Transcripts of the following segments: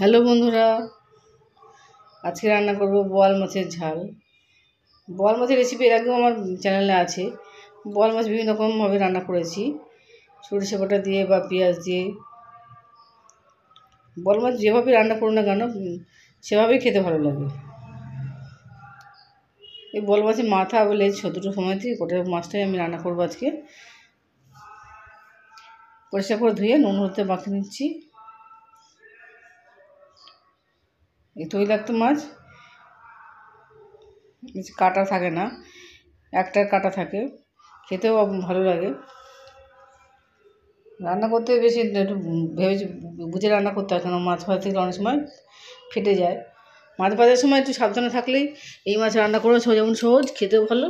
Hello বন্ধুরা, আজকে রান্না করব বোয়াল মাছের ঝাল। বোয়াল মাছের রেসিপি এর আগেও আমার চ্যানেলে আছে। বোয়াল মাছ বিভিন্ন রকমভাবে রান্না করেছি, সরিষা বাটা দিয়ে বা পেঁয়াজ দিয়ে। বোয়াল মাছ যেভাবে রান্না করুন না কেন সেভাবেই খেতে ভালো লাগে। এই বোয়াল মাছের মাথা বলে দুটো সময় থেকে গোটা মাছটাই আমি রান্না করবো আজকে। পরিষ্কার করে ধুয়ে নুন হলুদে মাখিয়ে নিচ্ছি। এই তৈলাক্ত মাছ কাটা থাকে না, একটা কাটা থাকে, খেতেও ভালো লাগে। রান্না করতে বেশি একটু ভেবে বুঝে রান্না করতে হয়, কেন মাছ ভাজা থেকে অনেক সময় ফেটে যায়। মাছ ভাজার সময় একটু সাবধানে থাকলেই এই মাছ রান্না করে যেমন সহজ, খেতেও ভালো।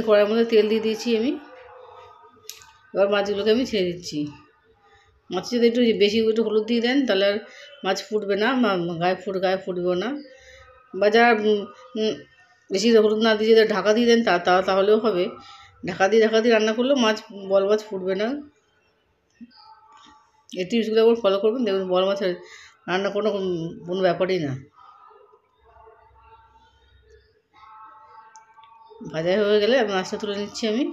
কড়াইয়ের মধ্যে তেল দিয়ে দিয়েছি আমি। এবার মাছগুলোকে আমি ছেড়ে দিচ্ছি। মাছ যদি একটু বেশি একটু হলুদ দিয়ে দেন তাহলে আর মাছ ফুটবে না, গায়ে ফুটবেও না। বা যারা বেশি হলুদ না দিয়ে যদি ঢাকা দিয়ে দেন তাহলেও হবে। ঢাকা দিয়ে রান্না করলেও বল মাছ ফুটবে না। এই টিপসগুলো একবার ফলো করবেন, দেখুন বল মাছের রান্না কোনো ব্যাপারই না। ভাজা হয়ে গেলে মাছটা তুলে নিচ্ছি আমি।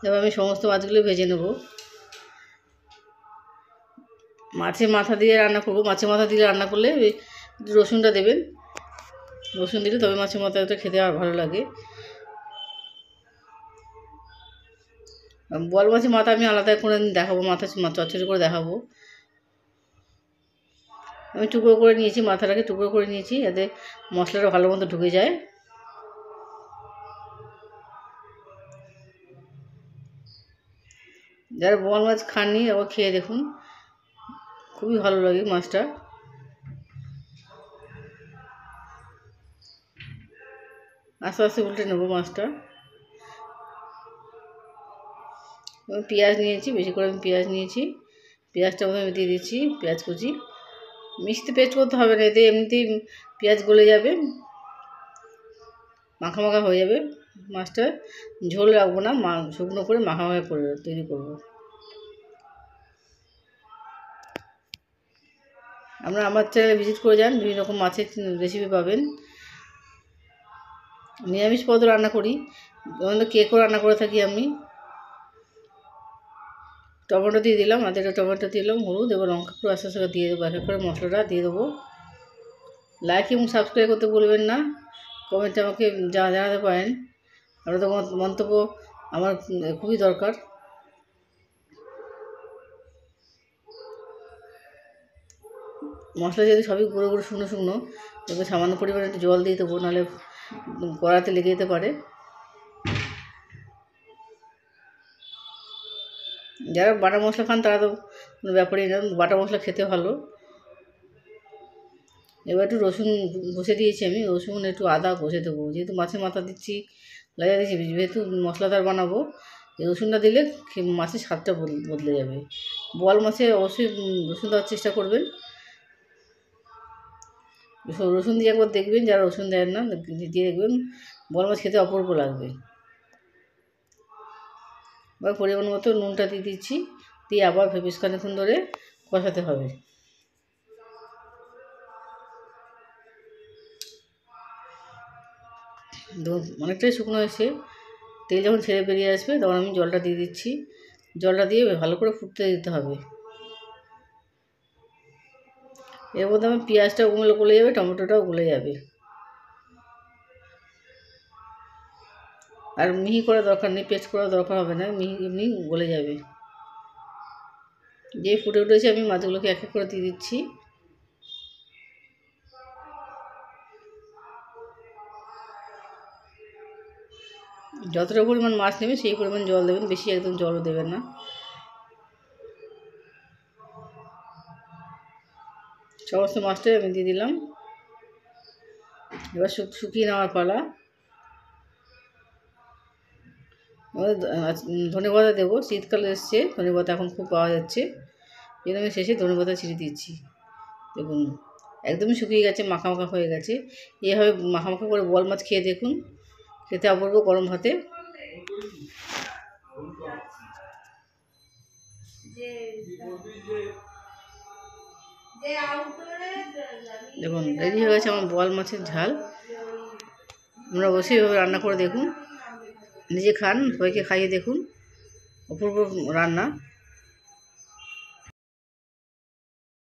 এবার আমি সমস্ত মাছগুলো ভেজে নেব। মাছের মাথা দিয়ে রান্না করবো। মাছের মাথা দিয়ে রান্না করলে রসুনটা দেবেন, রসুন দিলে তবে মাছের মাথাটা খেতে আর ভালো লাগে। বোয়াল মাছের মাথা আমি আলাদা করে দেখাবো, চচ্চড়ি করে দেখাবো। আমি টুকরো করে নিয়েছি, মাথাটাকে টুকরো করে নিয়েছি যাতে মশলাটা ভালো মতো ঢুকে যায়। যারা বোয়াল মাছ খাননি আবার খেয়ে দেখুন, খুবই ভালো লাগে মাছটা। আস্তে আস্তে উল্টে নেবো মাছটা। পেঁয়াজ নিয়েছি, বেশি করে আমি পেঁয়াজ নিয়েছি। পেঁয়াজটা আমি দিয়ে দিচ্ছি, পেঁয়াজ কুচি। মিক্সিতে পেস্ট করতে হবে না, এতে এমনিতেই পেঁয়াজ গলে যাবে, মাখা মাখা হয়ে যাবে। মাছটা ঝোল রাখবো না, শুকনো করে মাখা মাখা করে তৈরি করবো। আমার চ্যানেলে ভিজিট করে যান, বিভিন্ন রকম মাছের রেসিপি পাবেন। নিরামিষ পদ রান্না করি, যেমন কেকও রান্না করে থাকি আমি। টমেটো দিয়ে দিলাম, আধা টমেটো দিলাম, হলুদ এবং লঙ্কা করে আস্তে আস্তে দিয়ে দেবো। এক এক করে মশলাটা দিয়ে দেবো। লাইক এবং সাবস্ক্রাইব করতে বলবেন না। কমেন্টে আমাকে জানাতে পারেন, আপনাদের মন্তব্য আমার খুবই দরকার। মশলা যদি সবই গুঁড়ো গুঁড়ো শুকনো শুকনো, তবে সামান্য পরিমাণে একটু জল দিয়ে দেবো, নাহলে কড়াতে লেগে যেতে পারে। যারা বাটা মশলা খান তারা তো কোনো ব্যাপারই না, বাটা মশলা খেতে ভালো। এবার একটু রসুন ঘষে দিয়েছি আমি, রসুন একটু আদা ঘষে দেবো, যেহেতু মাছের মাথা দিচ্ছি, লাগা দিচ্ছি, যেহেতু মশলাদার বানাবো, এই রসুনটা দিলে মাছের স্বাদটা বদলে যাবে। বোয়াল মাছে অবশ্যই রসুন দেওয়ার চেষ্টা করবেন। রসুন দিয়ে একবার দেখবেন, যারা রসুন দেন না দিয়ে দেখবেন বোয়াল মাছ খেতে অপূর্ব লাগবে। এবার পরিমাণ মতো নুনটা দিয়ে দিচ্ছি, দিয়ে আবার বেশ খানিকক্ষণ ধরে কষাতে হবে। অনেকটাই শুকনো এসে তেল যখন ছেড়ে বেরিয়ে আসবে তখন আমি জলটা দিয়ে দিচ্ছি। জলটা দিয়ে ভালো করে ফুটতে দিতে হবে। এর মধ্যে আমার পেঁয়াজটাও গলে যাবে, টমেটোটাও গলে যাবে। আর মিহি করার দরকার নেই, পেস্ট করার দরকার হবে না, এমনি গলে যাবে। যে ফুটে উঠেছে আমি মাছগুলোকে এক এক করে দিয়ে দিচ্ছি। যতটা পরিমাণ মাছ নেবেন সেই পরিমাণ জল দেবেন, বেশি একদম জলও দেবেন না। সমস্ত মাছটাই আমি দিয়ে দিলাম। এবার শুকিয়ে নেওয়ার পালা। ধনেপাতা দেবো, শীতকাল এসছে, ধনেপাতা এখন খুব পাওয়া যাচ্ছে, এই জন্য আমি শেষে ধনেপাতা ছিঁড়ে দিচ্ছি। দেখুন একদমই শুকিয়ে গেছে, মাখা মাখা হয়ে গেছে। এইভাবে মাখা মাখা করে বোয়াল মাছ খেয়ে দেখুন, খেতে অপূর্ব গরম ভাতে। দেখুন রেডি হয়ে গেছে আমার বোয়াল মাছের ঝাল। আপনারা অবশ্যই এভাবে রান্না করে দেখুন, নিজে খান, সবাইকে খাইয়ে দেখুন, অপূর্ব রান্না।